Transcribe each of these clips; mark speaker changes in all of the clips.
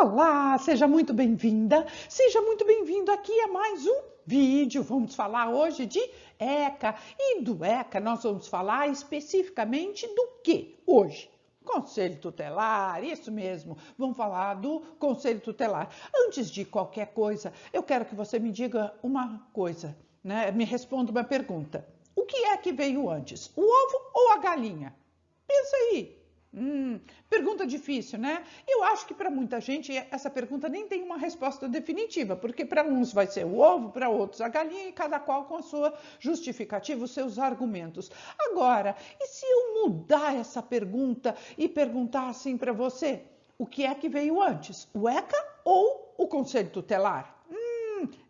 Speaker 1: Olá, seja muito bem-vinda, seja muito bem-vindo aqui a mais um vídeo. Vamos falar hoje de ECA e do ECA nós vamos falar especificamente do que hoje? Conselho Tutelar, isso mesmo, vamos falar do Conselho Tutelar. Antes de qualquer coisa, eu quero que você me diga uma coisa, né? Me responda uma pergunta. O que é que veio antes, o ovo ou a galinha? Pensa aí. Pergunta difícil, né? Eu acho que para muita gente essa pergunta nem tem uma resposta definitiva, porque para uns vai ser o ovo, para outros a galinha, e cada qual com a sua justificativa, os seus argumentos. Agora, e se eu mudar essa pergunta e perguntar assim para você, o que é que veio antes, o ECA ou o Conselho Tutelar?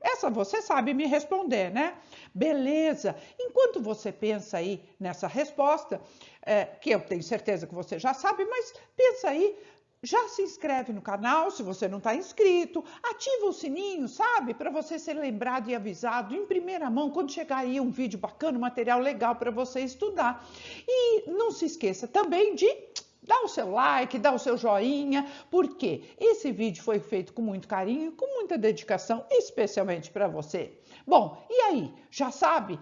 Speaker 1: Essa você sabe me responder, né? Beleza. Enquanto você pensa aí nessa resposta, que eu tenho certeza que você já sabe, mas pensa aí, já se inscreve no canal se você não está inscrito, ativa o sininho, sabe? Para você ser lembrado e avisado em primeira mão quando chegar aí um vídeo bacana, um material legal para você estudar. E não se esqueça também de dá o seu like, dá o seu joinha, porque esse vídeo foi feito com muito carinho, com muita dedicação, especialmente para você. Bom, e aí, já sabe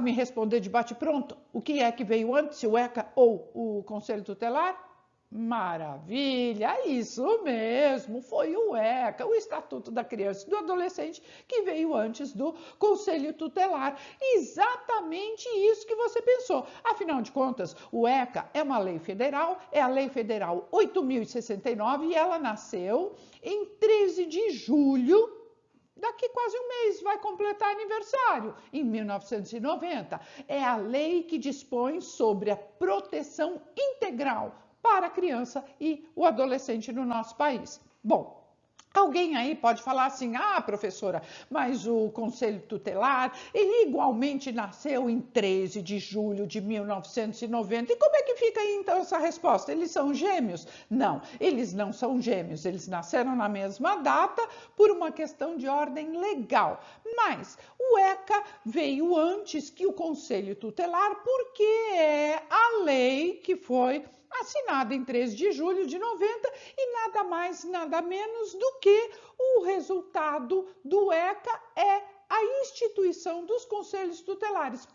Speaker 1: me responder de bate-pronto o que é que veio antes, o ECA ou o Conselho Tutelar? Maravilha, isso mesmo, foi o ECA, o Estatuto da Criança e do Adolescente, que veio antes do Conselho Tutelar. Exatamente isso que você pensou. Afinal de contas, o ECA é uma lei federal, é a Lei Federal 8.069 e ela nasceu em 13 de julho. Daqui quase um mês vai completar aniversário, em 1990. É a lei que dispõe sobre a proteção integral para a criança e o adolescente no nosso país. Bom, alguém aí pode falar assim, professora, mas o Conselho Tutelar, ele igualmente nasceu em 13 de julho de 1990. E como é que fica aí então essa resposta? Eles são gêmeos? Não, eles não são gêmeos, eles nasceram na mesma data por uma questão de ordem legal. Mas o ECA veio antes que o Conselho Tutelar porque é a lei que foi assinada em 13 de julho de 90 e nada mais, nada menos do que o resultado do ECA é a instituição dos conselhos tutelares.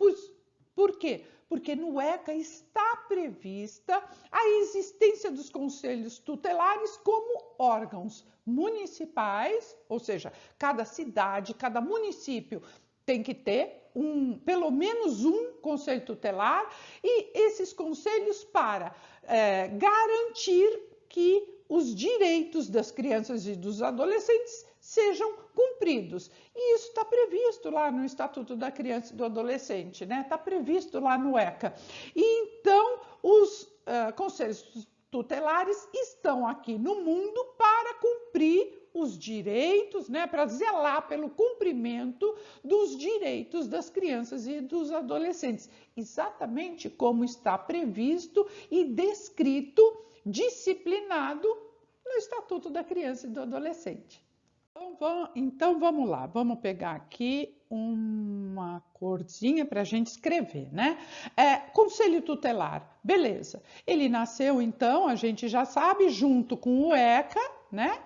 Speaker 1: Por quê? Porque no ECA está prevista a existência dos conselhos tutelares como órgãos municipais, ou seja, cada cidade, cada município tem que ter pelo menos um conselho tutelar e esses conselhos para garantir que os direitos das crianças e dos adolescentes sejam cumpridos. E isso está previsto lá no Estatuto da Criança e do Adolescente, né? Está previsto lá no ECA. E então, os conselhos tutelares estão aqui no mundo para cumprir os direitos, né, para zelar pelo cumprimento dos direitos das crianças e dos adolescentes, exatamente como está previsto e descrito, disciplinado no Estatuto da Criança e do Adolescente. Então vamos lá, vamos pegar aqui uma corzinha para a gente escrever, né? Conselho Tutelar, beleza. Ele nasceu então, a gente já sabe, junto com o ECA, né?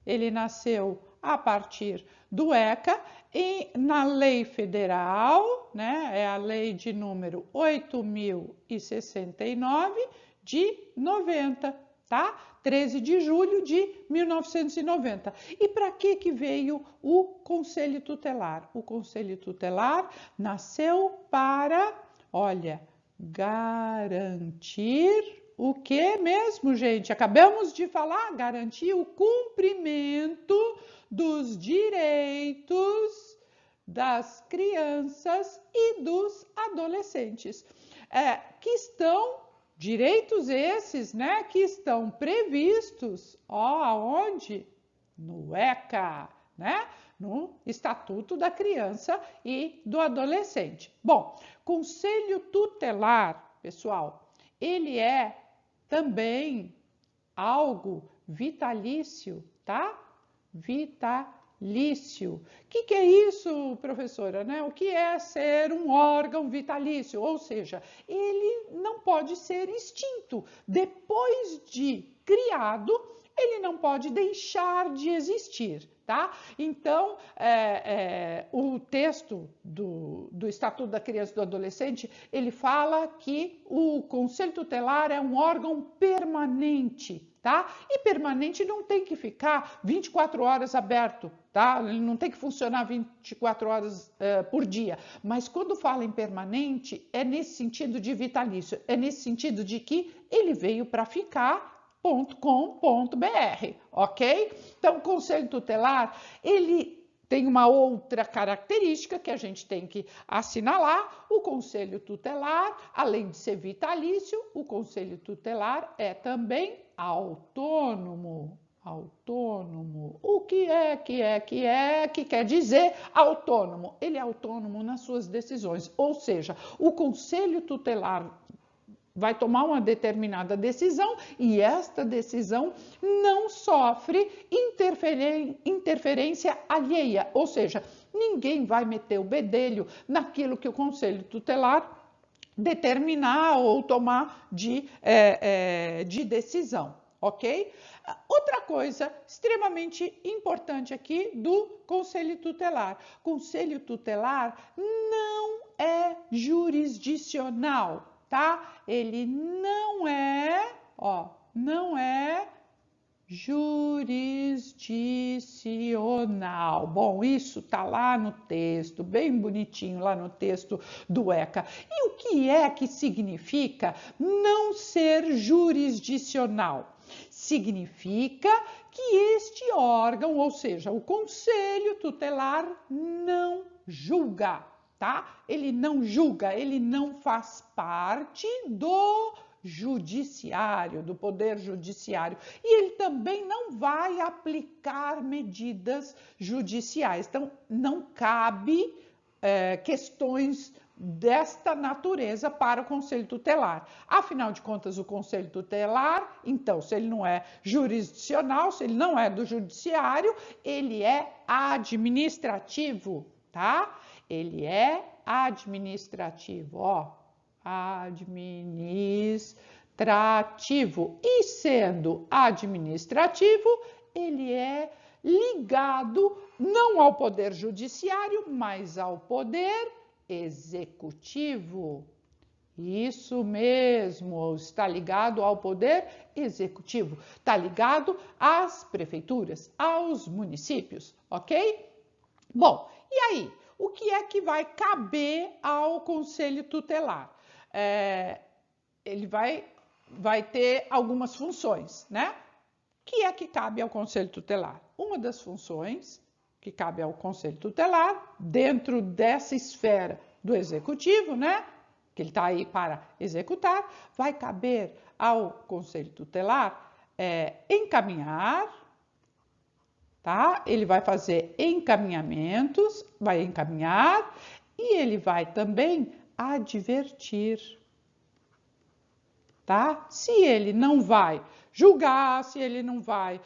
Speaker 1: Ele nasceu a partir do ECA e na lei federal, né? É a lei de número 8.069 de 90, tá? 13 de julho de 1990. E para que veio o Conselho Tutelar? O Conselho Tutelar nasceu para, olha, garantir o que mesmo, gente? Acabamos de falar, garantir o cumprimento dos direitos das crianças e dos adolescentes, que estão direitos esses, né, que estão previstos, aonde? No ECA, né? No Estatuto da Criança e do Adolescente. Bom, Conselho Tutelar, pessoal, ele é também algo vitalício, tá? Vitalício. O que é isso, professora, né? O que é ser um órgão vitalício? Ou seja, ele não pode ser extinto. Depois de criado, ele não pode deixar de existir, tá? Então, o texto do Estatuto da Criança e do Adolescente, ele fala que o Conselho Tutelar é um órgão permanente, tá? E permanente não tem que ficar 24 horas aberto, tá? Ele não tem que funcionar 24 horas por dia. Mas quando fala em permanente, é nesse sentido de vitalício, é nesse sentido de que ele veio para ficar.com.br, ok? Então, o Conselho Tutelar, ele tem uma outra característica que a gente tem que assinalar. O Conselho Tutelar, além de ser vitalício, o Conselho Tutelar é também autônomo. Autônomo. O que quer dizer autônomo? Ele é autônomo nas suas decisões, ou seja, o Conselho Tutelar vai tomar uma determinada decisão e esta decisão não sofre interferência alheia, ou seja, ninguém vai meter o bedelho naquilo que o Conselho Tutelar determinar ou tomar de decisão, ok? Outra coisa extremamente importante aqui do Conselho Tutelar. Conselho Tutelar não é jurisdicional, tá? Ele não é jurisdicional. Bom, isso tá lá no texto, bem bonitinho lá no texto do ECA. E o que é que significa não ser jurisdicional? Significa que este órgão, ou seja, o Conselho Tutelar, não julga, tá? Ele não julga, ele não faz parte do judiciário, do poder judiciário. E ele também não vai aplicar medidas judiciais. Então, não cabe questões desta natureza para o Conselho Tutelar. Afinal de contas, o Conselho Tutelar, então, se ele não é jurisdicional, se ele não é do judiciário, ele é administrativo, tá? Ele é administrativo, ó, administrativo. E sendo administrativo, ele é ligado não ao poder judiciário, mas ao poder executivo. Isso mesmo, está ligado ao poder executivo, está ligado às prefeituras, aos municípios, ok? Bom, e aí, o que é que vai caber ao Conselho Tutelar? Ele vai ter algumas funções, né? O que é que cabe ao Conselho Tutelar? Uma das funções que cabe ao Conselho Tutelar, dentro dessa esfera do Executivo, né? Que ele está aí para executar, vai caber ao Conselho Tutelar encaminhar, tá? Ele vai fazer encaminhamentos, vai encaminhar e ele vai também advertir, tá? Se ele não vai julgar, se ele não vai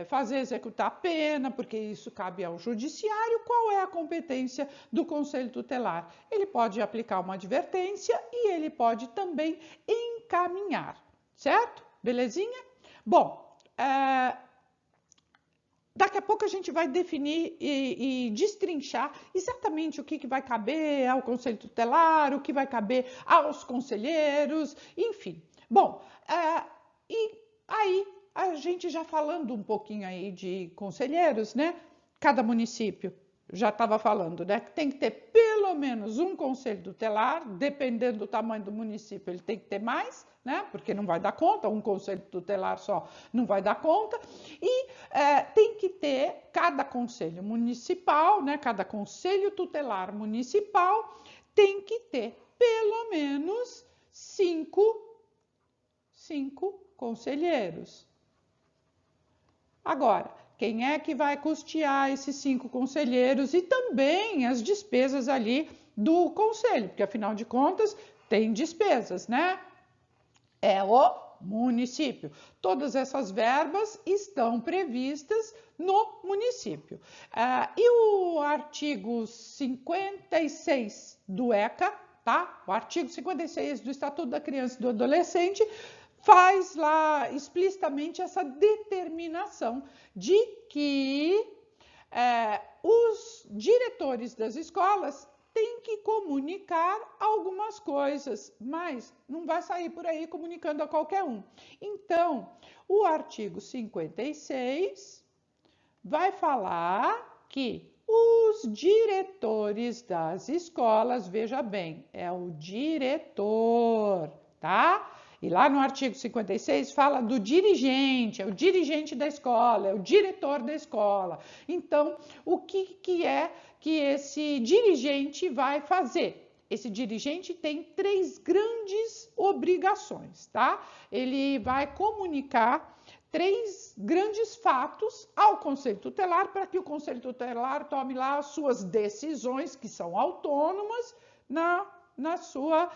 Speaker 1: fazer executar a pena, porque isso cabe ao judiciário, qual é a competência do Conselho Tutelar? Ele pode aplicar uma advertência e ele pode também encaminhar, certo? Belezinha? Bom, daqui a pouco a gente vai definir e destrinchar exatamente o que vai caber ao Conselho Tutelar, o que vai caber aos conselheiros, enfim. Bom, e aí a gente já falando um pouquinho aí de conselheiros, né? Cada município já estava falando, né? Que tem que ter pelo menos um conselho tutelar, dependendo do tamanho do município, ele tem que ter mais, né? Porque não vai dar conta, um conselho tutelar só não vai dar conta. E tem que ter cada conselho municipal, né? Cada conselho tutelar municipal tem que ter pelo menos cinco conselheiros. Agora, quem é que vai custear esses 5 conselheiros e também as despesas ali do conselho? Porque, afinal de contas, tem despesas, né? É o município. Todas essas verbas estão previstas no município. E o artigo 56 do ECA, tá? O artigo 56 do Estatuto da Criança e do Adolescente faz lá explicitamente essa determinação de que os diretores das escolas têm que comunicar algumas coisas, mas não vai sair por aí comunicando a qualquer um. Então, o artigo 56 vai falar que os diretores das escolas, veja bem, é o diretor, tá? E lá no artigo 56 fala do dirigente, é o dirigente da escola, é o diretor da escola. Então, o que é que esse dirigente vai fazer? Esse dirigente tem 3 grandes obrigações, tá? Ele vai comunicar 3 grandes fatos ao Conselho Tutelar para que o Conselho Tutelar tome lá as suas decisões, que são autônomas, na sua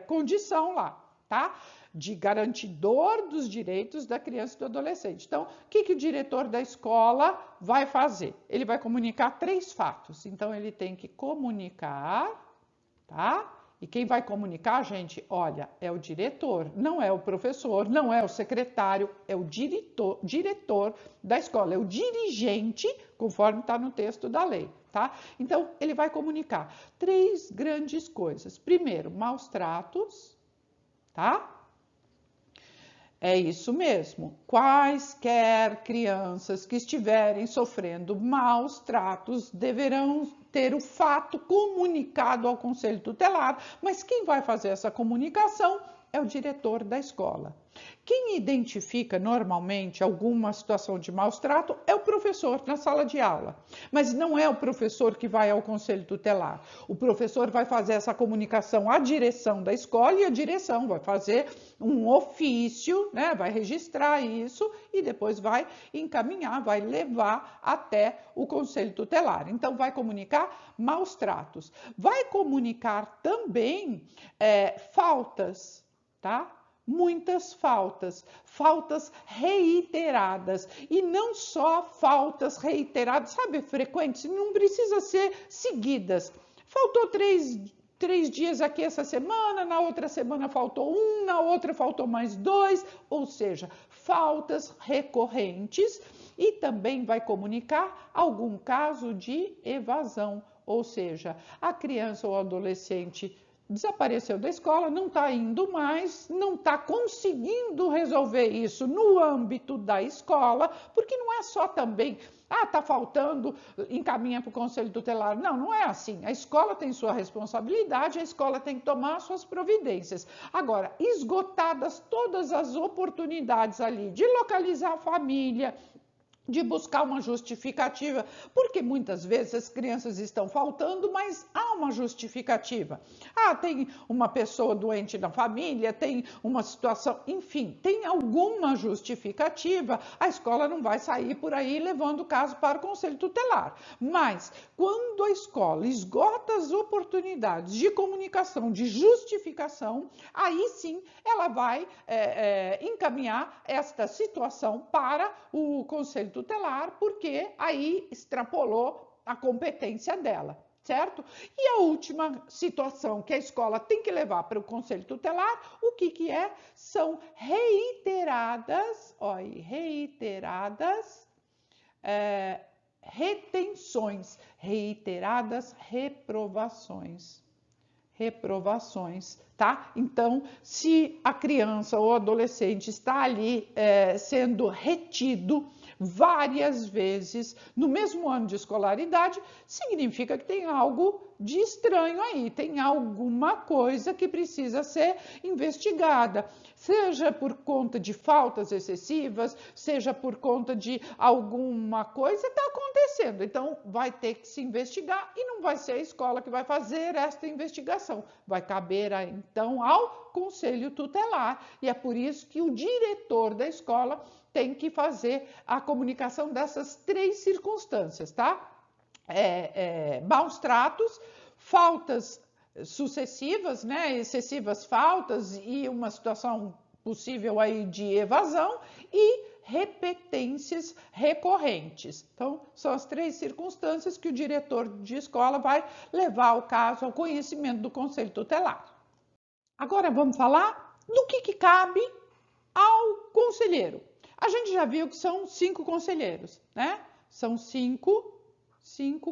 Speaker 1: condição lá, tá? De garantidor dos direitos da criança e do adolescente. Então, o que o diretor da escola vai fazer? Ele vai comunicar 3 fatos. Então, ele tem que comunicar, tá? E quem vai comunicar, gente, olha, é o diretor, não é o professor, não é o secretário, é o diretor da escola, é o dirigente, conforme está no texto da lei, tá? Então, ele vai comunicar 3 grandes coisas. Primeiro, maus tratos, tá? É isso mesmo. Quaisquer crianças que estiverem sofrendo maus tratos deverão ter o fato comunicado ao Conselho Tutelar, mas quem vai fazer essa comunicação é o diretor da escola. Quem identifica normalmente alguma situação de maus trato é o professor na sala de aula, mas não é o professor que vai ao Conselho Tutelar. O professor vai fazer essa comunicação à direção da escola e a direção vai fazer um ofício, né? Vai registrar isso e depois vai encaminhar, vai levar até o Conselho Tutelar. Então, vai comunicar maus tratos. Vai comunicar também faltas, tá? Muitas faltas, faltas reiteradas, e não só faltas reiteradas, sabe, frequentes, não precisa ser seguidas. Faltou três dias aqui essa semana, na outra semana faltou 1, na outra faltou mais 2, ou seja, faltas recorrentes, e também vai comunicar algum caso de evasão, ou seja, a criança ou adolescente desapareceu da escola, não está indo mais, não está conseguindo resolver isso no âmbito da escola, porque não é só também, está faltando, encaminha para o Conselho Tutelar. Não, não é assim. A escola tem sua responsabilidade, a escola tem que tomar suas providências. Agora, esgotadas todas as oportunidades ali de localizar a família, de buscar uma justificativa, porque muitas vezes as crianças estão faltando, mas há uma justificativa. Tem uma pessoa doente na família, tem uma situação, enfim, tem alguma justificativa, a escola não vai sair por aí levando o caso para o Conselho Tutelar. Mas, quando a escola esgota as oportunidades de comunicação, de justificação, aí sim ela vai encaminhar esta situação para o Conselho Tutelar, porque aí extrapolou a competência dela, certo? E a última situação que a escola tem que levar para o Conselho Tutelar, o que é? São reiteradas retenções, reiteradas reprovações, tá? Então, se a criança ou adolescente está ali sendo retido várias vezes no mesmo ano de escolaridade, significa que tem algo de estranho aí, tem alguma coisa que precisa ser investigada, seja por conta de faltas excessivas, seja por conta de alguma coisa está acontecendo. Então, vai ter que se investigar e não vai ser a escola que vai fazer esta investigação, vai caber então ao Conselho Tutelar, e é por isso que o diretor da escola tem que fazer a comunicação dessas 3 circunstâncias, tá? Maus tratos, faltas sucessivas, né? Excessivas faltas e uma situação possível aí de evasão e repetências recorrentes. Então, são as 3 circunstâncias que o diretor de escola vai levar o caso ao conhecimento do Conselho Tutelar. Agora vamos falar do que cabe ao conselheiro. A gente já viu que são 5 conselheiros, né? São cinco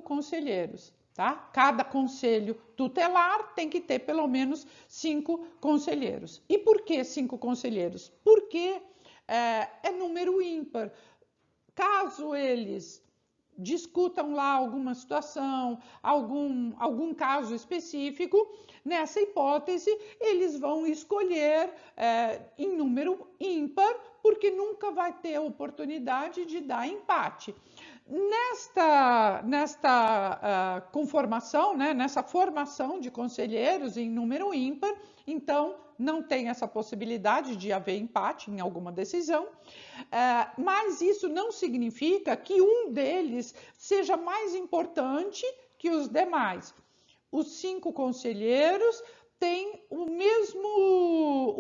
Speaker 1: conselheiros, tá? Cada conselho tutelar tem que ter pelo menos 5 conselheiros. E por que 5 conselheiros? Porque é número ímpar. Caso eles discutam lá alguma situação, algum caso específico, nessa hipótese, eles vão escolher em número ímpar, porque nunca vai ter a oportunidade de dar empate. Nesta conformação, né, nessa formação de conselheiros em número ímpar, então não tem essa possibilidade de haver empate em alguma decisão, mas isso não significa que um deles seja mais importante que os demais. Os 5 conselheiros têm o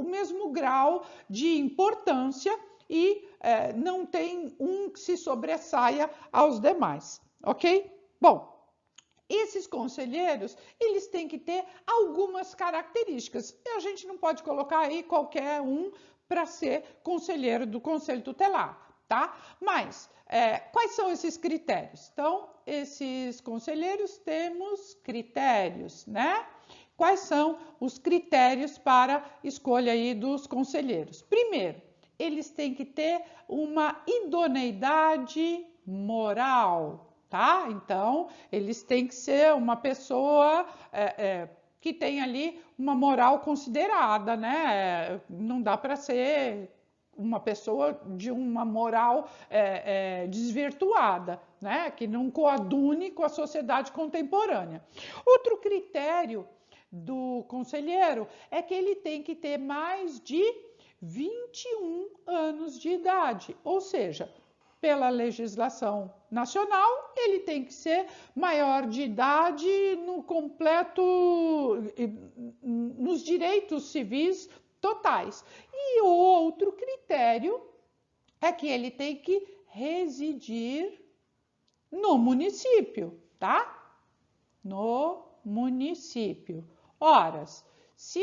Speaker 1: mesmo grau de importância e não tem um que se sobressaia aos demais, ok? Bom, esses conselheiros, eles têm que ter algumas características. E a gente não pode colocar aí qualquer um para ser conselheiro do Conselho Tutelar, tá? Mas quais são esses critérios? Então, esses conselheiros temos critérios, né? Quais são os critérios para escolha aí dos conselheiros? Primeiro, eles têm que ter uma idoneidade moral, tá? Então, eles têm que ser uma pessoa que tem ali uma moral considerada, né? Não dá para ser uma pessoa de uma moral desvirtuada, né? Que não coadune com a sociedade contemporânea. Outro critério do conselheiro é que ele tem que ter mais de 21 anos de idade, ou seja, pela legislação nacional, ele tem que ser maior de idade no completo, nos direitos civis totais. E o outro critério é que ele tem que residir no município, tá? No município. Ora, se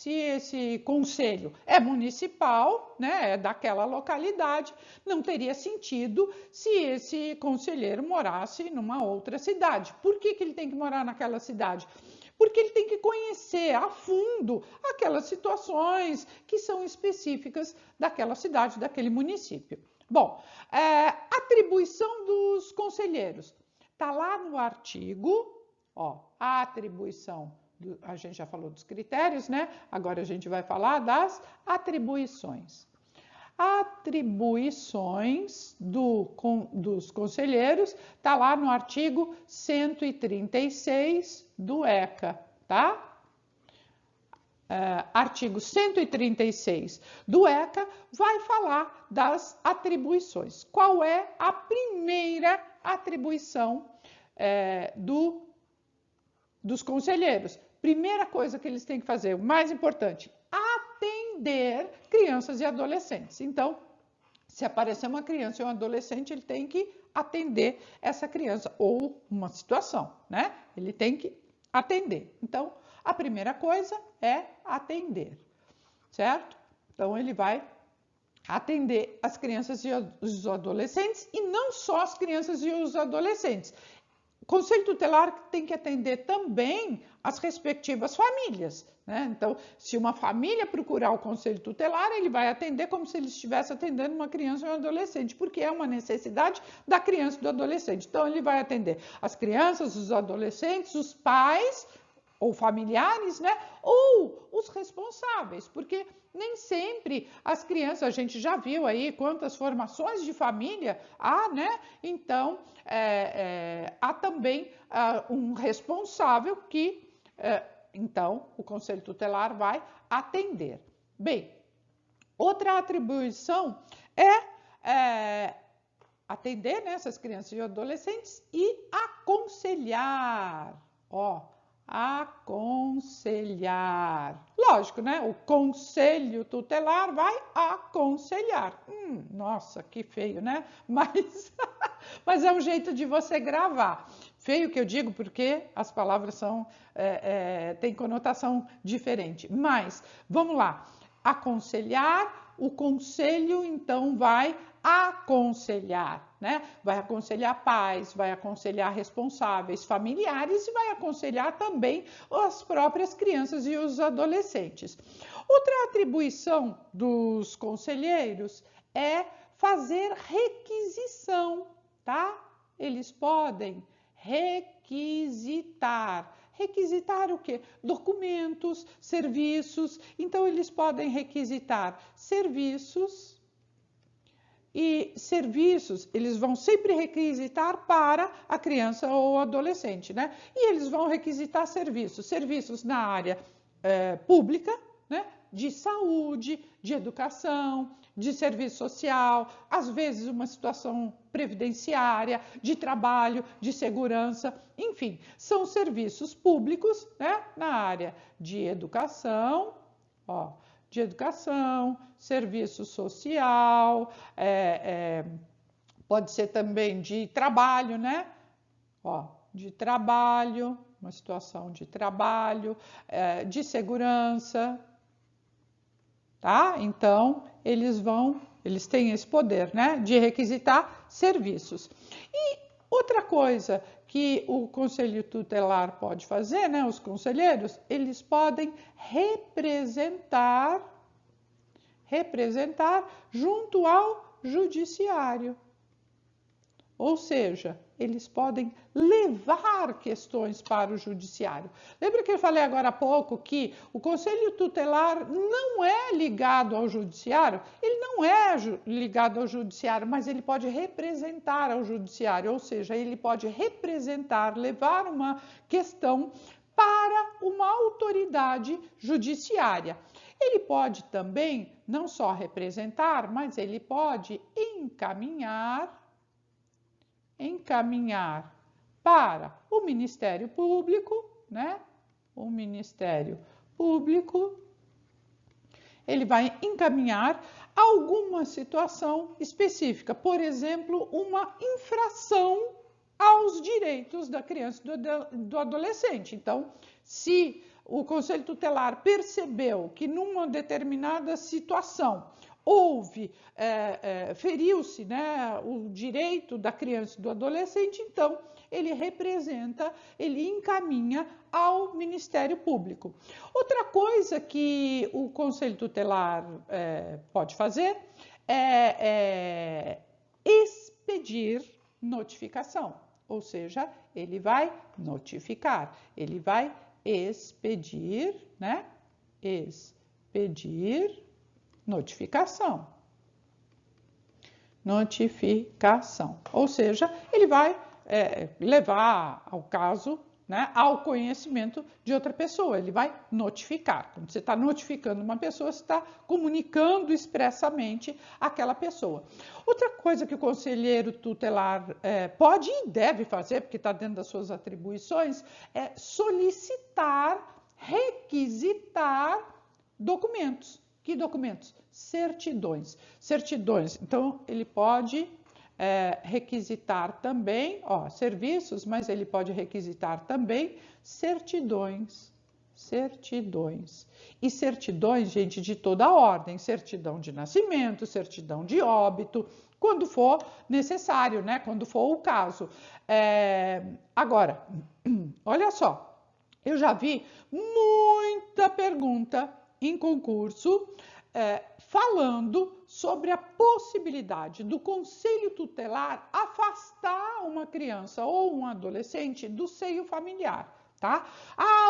Speaker 1: esse conselho é municipal, né, é daquela localidade, não teria sentido se esse conselheiro morasse numa outra cidade. Por que ele tem que morar naquela cidade? Porque ele tem que conhecer a fundo aquelas situações que são específicas daquela cidade, daquele município. Bom, atribuição dos conselheiros. Está lá no artigo, ó, a atribuição. A gente já falou dos critérios, né? Agora a gente vai falar das atribuições. Atribuições dos conselheiros está lá no artigo 136 do ECA, tá? Artigo 136 do ECA vai falar das atribuições. Qual é a primeira atribuição dos conselheiros? Primeira coisa que eles têm que fazer, o mais importante, atender crianças e adolescentes. Então, se aparecer uma criança e um adolescente, ele tem que atender essa criança ou uma situação, né? Ele tem que atender. Então, a primeira coisa é atender, certo? Então, ele vai atender as crianças e os adolescentes e não só as crianças e os adolescentes. O Conselho Tutelar tem que atender também as respectivas famílias, né? Então, se uma família procurar o Conselho Tutelar, ele vai atender como se ele estivesse atendendo uma criança ou um adolescente, porque é uma necessidade da criança e do adolescente. Então, ele vai atender as crianças, os adolescentes, os pais ou familiares, né? Ou os responsáveis, porque nem sempre as crianças, a gente já viu aí quantas formações de família há, né? Então, há também um responsável que, então, o Conselho Tutelar vai atender. Bem, outra atribuição é atender, né, essas crianças e adolescentes e aconselhar, ó. Aconselhar. Lógico, né? O Conselho Tutelar vai aconselhar. Nossa, que feio, né? Mas é um jeito de você gravar. Feio que eu digo porque as palavras têm conotação diferente. Mas, vamos lá. Aconselhar, o conselho, então, vai aconselhar, né? Vai aconselhar pais, vai aconselhar responsáveis familiares e vai aconselhar também as próprias crianças e os adolescentes. Outra atribuição dos conselheiros é fazer requisição, tá? Eles podem requisitar. Requisitar o quê? Documentos, serviços. Então, eles podem requisitar serviços e serviços, eles vão sempre requisitar para a criança ou adolescente, né? E eles vão requisitar serviços na área pública, né? De saúde, de educação, de serviço social, às vezes uma situação previdenciária, de trabalho, de segurança, enfim, são serviços públicos, né? Na área de educação, ó, serviço social, pode ser também de trabalho, né? Ó, de trabalho, uma situação de trabalho, de segurança, tá? Então, eles têm esse poder, né? De requisitar serviços. E outra coisa que o conselho tutelar pode fazer, né? Os conselheiros, eles podem representar junto ao judiciário. Ou seja, eles podem levar questões para o judiciário. Lembra que eu falei agora há pouco que o conselho tutelar não é ligado ao judiciário? Ele não é ligado ao judiciário, mas ele pode representar ao judiciário, ou seja, ele pode representar, levar uma questão para uma autoridade judiciária. Ele pode também não só representar, mas ele pode encaminhar para o Ministério Público, né? O Ministério Público, ele vai encaminhar alguma situação específica, por exemplo, uma infração aos direitos da criança e do adolescente. Então, se o Conselho Tutelar percebeu que numa determinada situação feriu-se, né, o direito da criança e do adolescente, então ele encaminha ao Ministério Público. Outra coisa que o Conselho Tutelar pode fazer é expedir notificação, ou seja, ele vai notificar, ele vai expedir, né? Expedir notificação. Ou seja, ele vai levar ao caso, né, ao conhecimento de outra pessoa, ele vai notificar. Quando você está notificando uma pessoa, você está comunicando expressamente aquela pessoa. Outra coisa que o conselheiro tutelar pode e deve fazer, porque está dentro das suas atribuições, é solicitar, requisitar documentos. Que documentos? Certidões. Então, ele pode requisitar também, serviços, mas ele pode requisitar também certidões. E certidões, gente, de toda a ordem. Certidão de nascimento, certidão de óbito, quando for necessário, né? Quando for o caso. Agora, olha só, eu já vi muita pergunta em concurso, falando sobre a possibilidade do conselho tutelar afastar uma criança ou um adolescente do seio familiar, tá?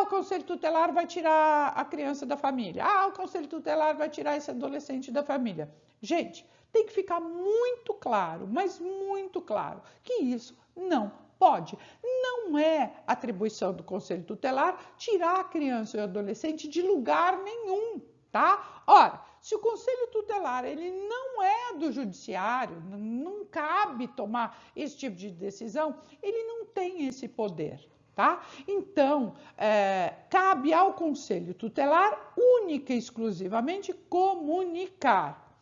Speaker 1: O conselho tutelar vai tirar a criança da família. O conselho tutelar vai tirar esse adolescente da família. Gente, tem que ficar muito claro, mas muito claro, que isso não pode. Não é atribuição do conselho tutelar tirar a criança e o adolescente de lugar nenhum, tá? Ora, se o conselho tutelar ele não é do judiciário, não cabe tomar esse tipo de decisão, ele não tem esse poder, tá? Então, cabe ao conselho tutelar única e exclusivamente comunicar.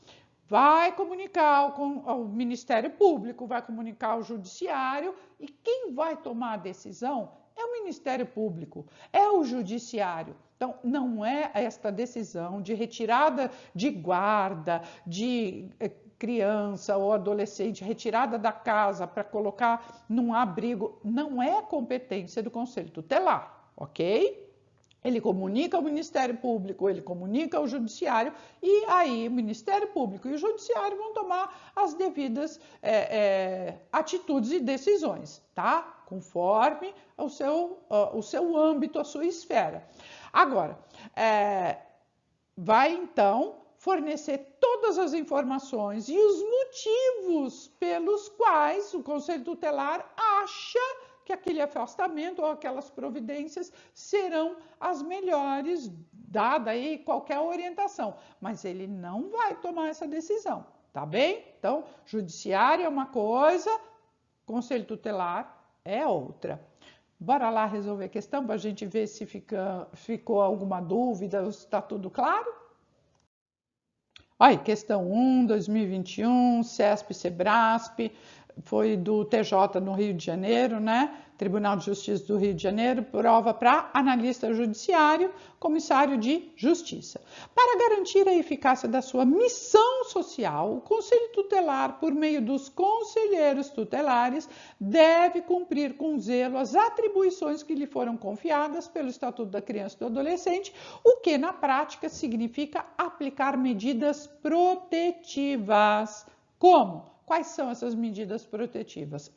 Speaker 1: vai comunicar ao Ministério Público, vai comunicar ao Judiciário, e quem vai tomar a decisão é o Ministério Público, é o Judiciário. Então, não é esta decisão de retirada de guarda, de criança ou adolescente retirada da casa para colocar num abrigo, não é competência do Conselho Tutelar, ok? Ele comunica ao Ministério Público, ele comunica ao Judiciário, e aí o Ministério Público e o Judiciário vão tomar as devidas atitudes e decisões, tá? Conforme o seu âmbito, a sua esfera. Agora, vai então fornecer todas as informações e os motivos pelos quais o Conselho Tutelar acha que aquele afastamento ou aquelas providências serão as melhores, dada aí qualquer orientação. Mas ele não vai tomar essa decisão, tá bem? Então, Judiciário é uma coisa, Conselho Tutelar é outra. Bora lá resolver a questão para a gente ver se ficou alguma dúvida, se está tudo claro? Aí, questão 1, 2021, CESP-CEBRASP, foi do TJ no Rio de Janeiro, né? Tribunal de Justiça do Rio de Janeiro, prova para analista judiciário, comissário de justiça. Para garantir a eficácia da sua missão social, o Conselho Tutelar, por meio dos conselheiros tutelares, deve cumprir com zelo as atribuições que lhe foram confiadas pelo Estatuto da Criança e do Adolescente, o que na prática significa aplicar medidas protetivas. Como? Quais são essas medidas protetivas?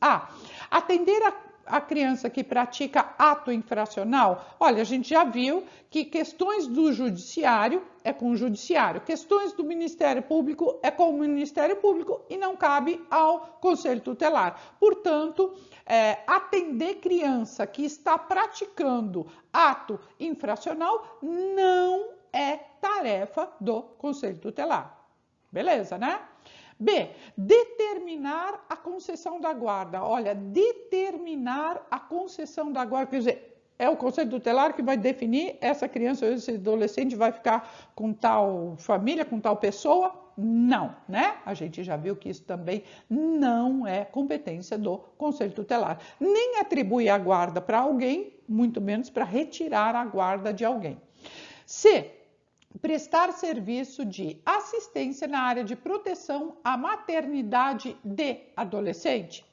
Speaker 1: Atender a criança que pratica ato infracional. Olha, a gente já viu que questões do Judiciário é com o Judiciário, questões do Ministério Público é com o Ministério Público e não cabe ao Conselho Tutelar. Portanto, atender criança que está praticando ato infracional não é tarefa do Conselho Tutelar. Beleza, né? B, determinar a concessão da guarda. Olha, determinar a concessão da guarda, quer dizer, é o Conselho Tutelar que vai definir essa criança ou esse adolescente vai ficar com tal família, com tal pessoa? Não, né? A gente já viu que isso também não é competência do Conselho Tutelar. Nem atribui a guarda para alguém, muito menos para retirar a guarda de alguém. C, prestar serviço de assistência na área de proteção à maternidade de adolescente?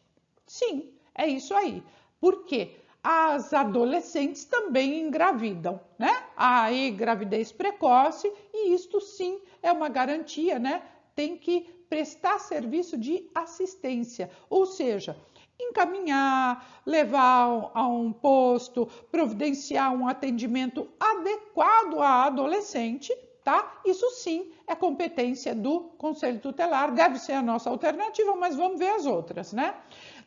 Speaker 1: Sim, é isso aí. Por quê? As adolescentes também engravidam, né? Há aí gravidez precoce e isto sim é uma garantia, né? Tem que prestar serviço de assistência, ou seja, encaminhar, levar a um posto, providenciar um atendimento adequado à adolescente, tá? Isso sim é competência do Conselho Tutelar, deve ser a nossa alternativa, mas vamos ver as outras, né?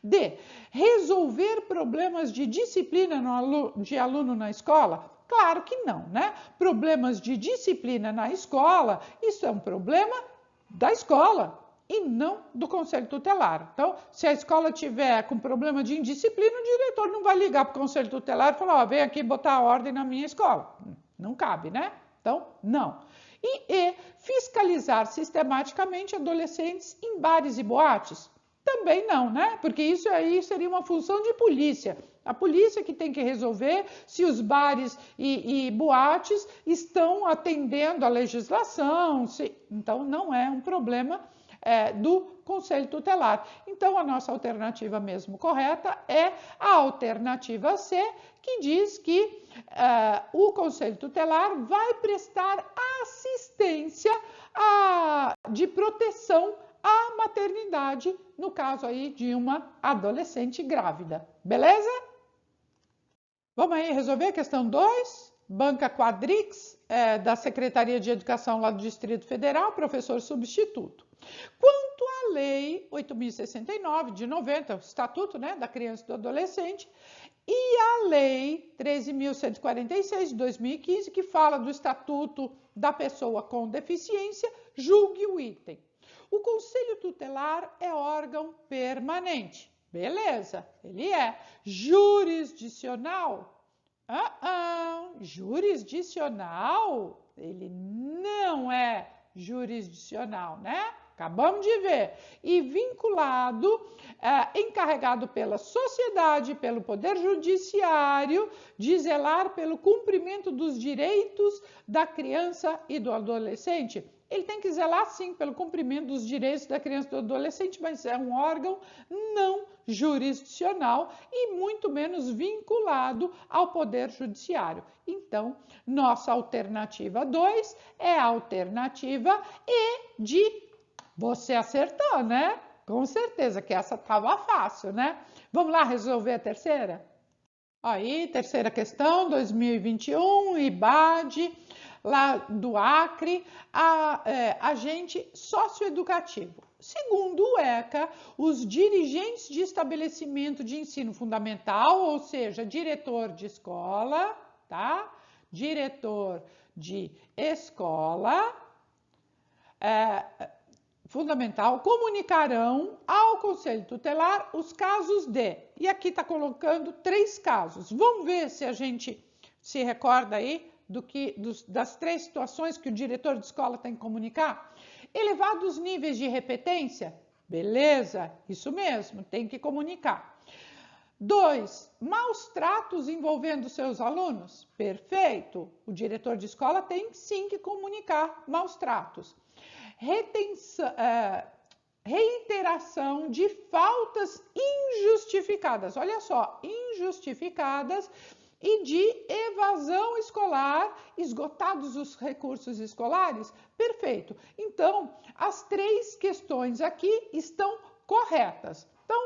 Speaker 1: D, resolver problemas de disciplina de aluno na escola? Claro que não, né? Problemas de disciplina na escola, isso é um problema da escola e não do Conselho Tutelar. Então, se a escola tiver com problema de indisciplina, o diretor não vai ligar para o Conselho Tutelar e falar, vem aqui botar ordem na minha escola. Não cabe, né? Então, não. E fiscalizar sistematicamente adolescentes em bares e boates? Também não, né? Porque isso aí seria uma função de polícia. A polícia que tem que resolver se os bares e boates estão atendendo à legislação. Então, não é um problema do Conselho Tutelar. Então, a nossa alternativa mesmo correta é a alternativa C, que diz que o Conselho Tutelar vai prestar assistência de proteção à maternidade, no caso aí de uma adolescente grávida. Beleza? Vamos aí resolver a questão 2? Banca Quadrix, da Secretaria de Educação lá do Distrito Federal, professor substituto. Quanto à Lei 8.069 de 90, o Estatuto, né, da Criança e do Adolescente, e a Lei 13.146 de 2015, que fala do Estatuto da Pessoa com Deficiência, julgue o item. O Conselho Tutelar é órgão permanente. Beleza, ele é. Jurisdicional? Jurisdicional? Ele não é jurisdicional, né? acabamos de ver, e vinculado, encarregado pela sociedade, pelo Poder Judiciário, de zelar pelo cumprimento dos direitos da criança e do adolescente. Ele tem que zelar, sim, pelo cumprimento dos direitos da criança e do adolescente, mas é um órgão não jurisdicional e muito menos vinculado ao Poder Judiciário. Então, nossa alternativa 2 é a alternativa E de você acertou, né? Com certeza que essa estava fácil, né? Vamos lá resolver a terceira? Aí, terceira questão, 2021, IBAD, lá do Acre, agente socioeducativo. Segundo o ECA, os dirigentes de estabelecimento de ensino fundamental, ou seja, diretor de escola, tá? Diretor de escola fundamental, comunicarão ao Conselho Tutelar os casos de... E aqui está colocando 3 casos. Vamos ver se a gente se recorda aí das 3 situações que o diretor de escola tem que comunicar. Elevados níveis de repetência? Beleza, isso mesmo, tem que comunicar. 2, maus tratos envolvendo seus alunos? Perfeito, o diretor de escola tem sim que comunicar maus tratos. Reiteração de faltas injustificadas, olha só, injustificadas e de evasão escolar, esgotados os recursos escolares? Perfeito. Então, as 3 questões aqui estão corretas. Então,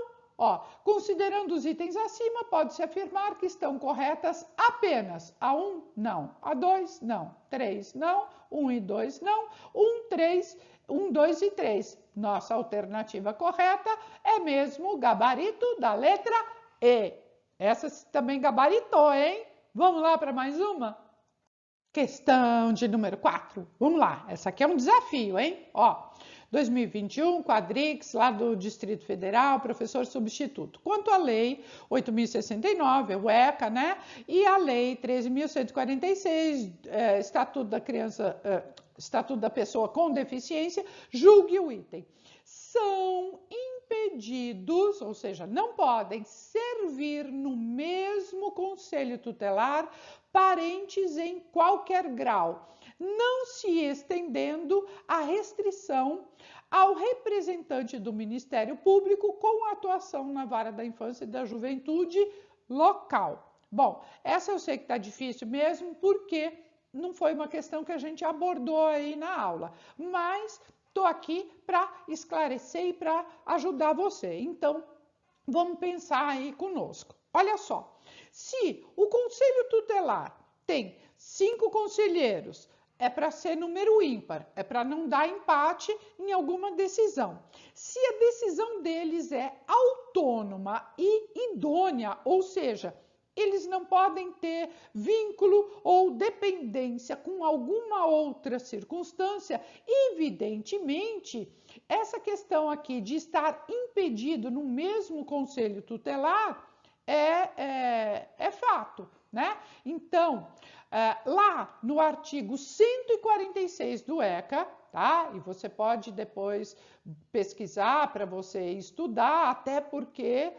Speaker 1: considerando os itens acima, pode-se afirmar que estão corretas apenas a 1, não, a 2, não, 3, não, 1 e 2, não, 1, 2 e 3. Nossa alternativa correta é mesmo o gabarito da letra E. Essa também gabaritou, hein? Vamos lá para mais uma? Questão de número 4. Vamos lá, essa aqui é um desafio, hein? 2021, Quadrix, lá do Distrito Federal, professor substituto. Quanto à Lei 8.069, o ECA, né? E a Lei 13.146, Estatuto da Criança, Estatuto da Pessoa com Deficiência, julgue o item. São impedidos, ou seja, não podem servir no mesmo conselho tutelar parentes em qualquer grau, não se estendendo a restrição ao representante do Ministério Público com atuação na vara da infância e da juventude local. Bom, essa eu sei que está difícil mesmo, porque não foi uma questão que a gente abordou aí na aula, mas estou aqui para esclarecer e para ajudar você. Então, vamos pensar aí conosco. Olha só, se o Conselho Tutelar tem 5 conselheiros, é para ser número ímpar, é para não dar empate em alguma decisão. Se a decisão deles é autônoma e idônea, ou seja, eles não podem ter vínculo ou dependência com alguma outra circunstância, evidentemente, essa questão aqui de estar impedido no mesmo conselho tutelar é fato, né? Então, lá no artigo 146 do ECA, tá? E você pode depois pesquisar para você estudar, até porque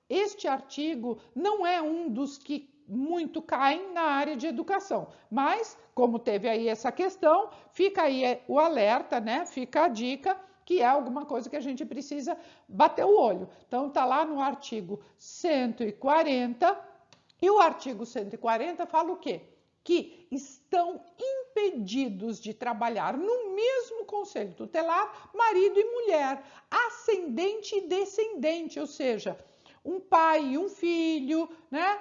Speaker 1: este artigo não é um dos que muito caem na área de educação, mas como teve aí essa questão, fica aí o alerta, né? Fica a dica que é alguma coisa que a gente precisa bater o olho. Então tá lá no artigo 140 e o artigo 140 fala o quê? Que estão impedidos de trabalhar no mesmo conselho tutelar marido e mulher, ascendente e descendente, ou seja, um pai e um filho, né?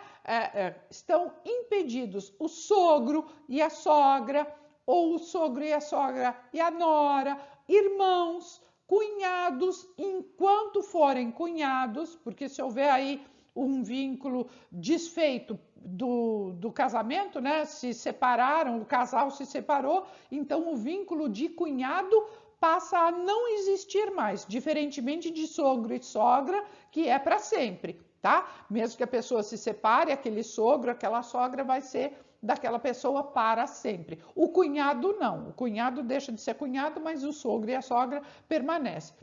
Speaker 1: Estão impedidos o sogro e a sogra, ou o sogro e a sogra e a nora, irmãos, cunhados, enquanto forem cunhados, porque se houver aí um vínculo desfeito do casamento, né? Se separaram, o casal se separou, então o vínculo de cunhado passa a não existir mais, diferentemente de sogro e sogra, que é para sempre, tá? Mesmo que a pessoa se separe, aquele sogro, aquela sogra vai ser daquela pessoa para sempre. O cunhado não, o cunhado deixa de ser cunhado, mas o sogro e a sogra permanecem.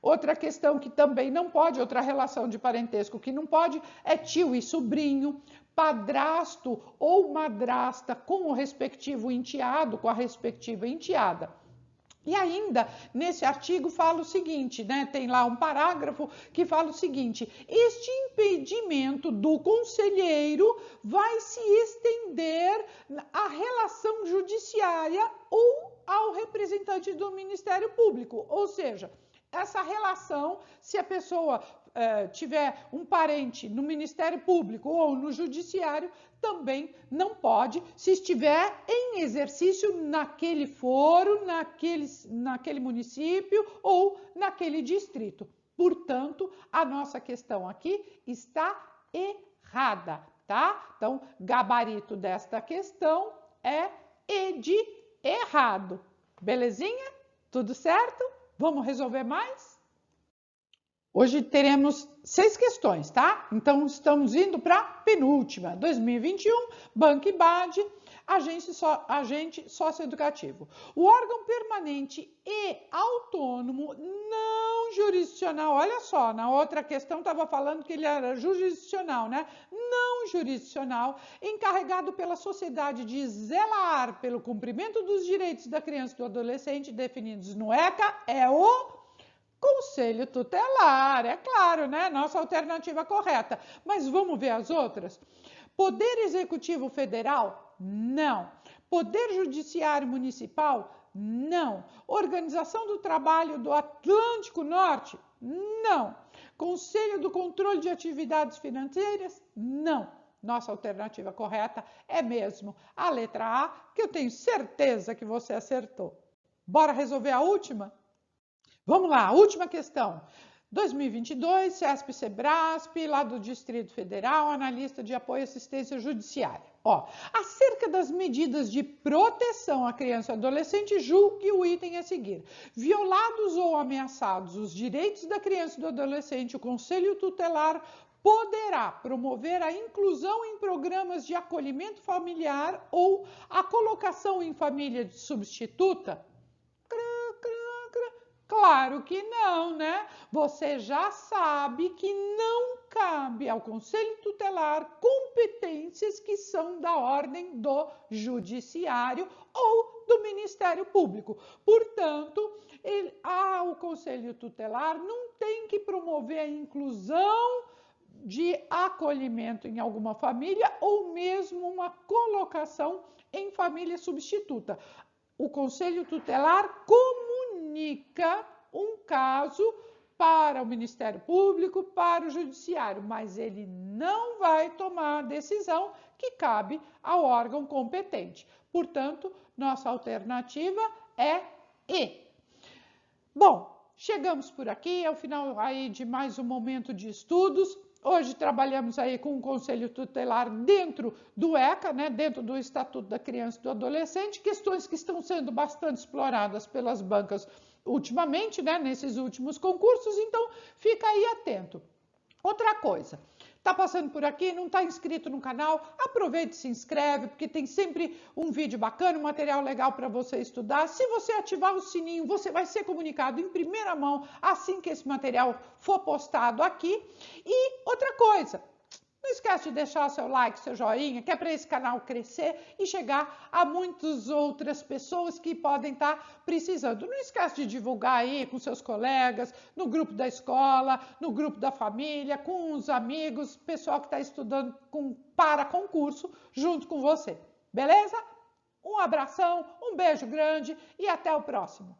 Speaker 1: Outra questão que também não pode, outra relação de parentesco que não pode, é tio e sobrinho, padrasto ou madrasta com o respectivo enteado, com a respectiva enteada. E ainda, nesse artigo fala o seguinte, né? Tem lá um parágrafo que fala o seguinte: este impedimento do conselheiro vai se estender à relação judiciária ou ao representante do Ministério Público, ou seja, essa relação, se a pessoa tiver um parente no Ministério Público ou no Judiciário, também não pode, se estiver em exercício naquele foro, naquele município ou naquele distrito. Portanto, a nossa questão aqui está errada, tá? Então, gabarito desta questão é E de errado. Belezinha? Tudo certo? Vamos resolver mais? Hoje teremos 6 questões, tá? Então, estamos indo para a penúltima. 2021, Banco IBAD, agente socioeducativo. O órgão permanente e autônomo não jurisdicional, olha só, na outra questão estava falando que ele era jurisdicional, né? Não jurisdicional, encarregado pela sociedade de zelar pelo cumprimento dos direitos da criança e do adolescente definidos no ECA, é o Conselho Tutelar, é claro, né? Nossa alternativa correta. Mas vamos ver as outras? Poder Executivo Federal? Não. Poder Judiciário Municipal? Não. Organização do Trabalho do Atlântico Norte? Não. Conselho do Controle de Atividades Financeiras? Não. Nossa alternativa correta é mesmo a letra A, que eu tenho certeza que você acertou. Bora resolver a última? Vamos lá, última questão. 2022, CESP-SEBRASP, lá do Distrito Federal, analista de apoio e assistência judiciária. Ó, acerca das medidas de proteção à criança e adolescente, julgue o item a seguir. Violados ou ameaçados os direitos da criança e do adolescente, o Conselho Tutelar poderá promover a inclusão em programas de acolhimento familiar ou a colocação em família substituta? Claro que não, né? Você já sabe que não cabe ao Conselho Tutelar competências que são da ordem do Judiciário ou do Ministério Público. Portanto, o Conselho Tutelar não tem que promover a inclusão de acolhimento em alguma família ou mesmo uma colocação em família substituta. O Conselho Tutelar comunica um caso para o Ministério Público, para o Judiciário, mas ele não vai tomar a decisão que cabe ao órgão competente. Portanto, nossa alternativa é E. Bom, chegamos por aqui, é o final aí de mais um momento de estudos. Hoje trabalhamos aí com o Conselho Tutelar dentro do ECA, né, dentro do Estatuto da Criança e do Adolescente, questões que estão sendo bastante exploradas pelas bancas ultimamente, né, nesses últimos concursos, então fica aí atento. Outra coisa, tá passando por aqui, não está inscrito no canal, aproveite e se inscreve, porque tem sempre um vídeo bacana, um material legal para você estudar. Se você ativar o sininho, você vai ser comunicado em primeira mão assim que esse material for postado aqui. E outra coisa, não esquece de deixar seu like, seu joinha, que é para esse canal crescer e chegar a muitas outras pessoas que podem estar precisando. Não esquece de divulgar aí com seus colegas, no grupo da escola, no grupo da família, com os amigos, pessoal que está estudando para concurso junto com você. Beleza? Um abração, um beijo grande e até o próximo.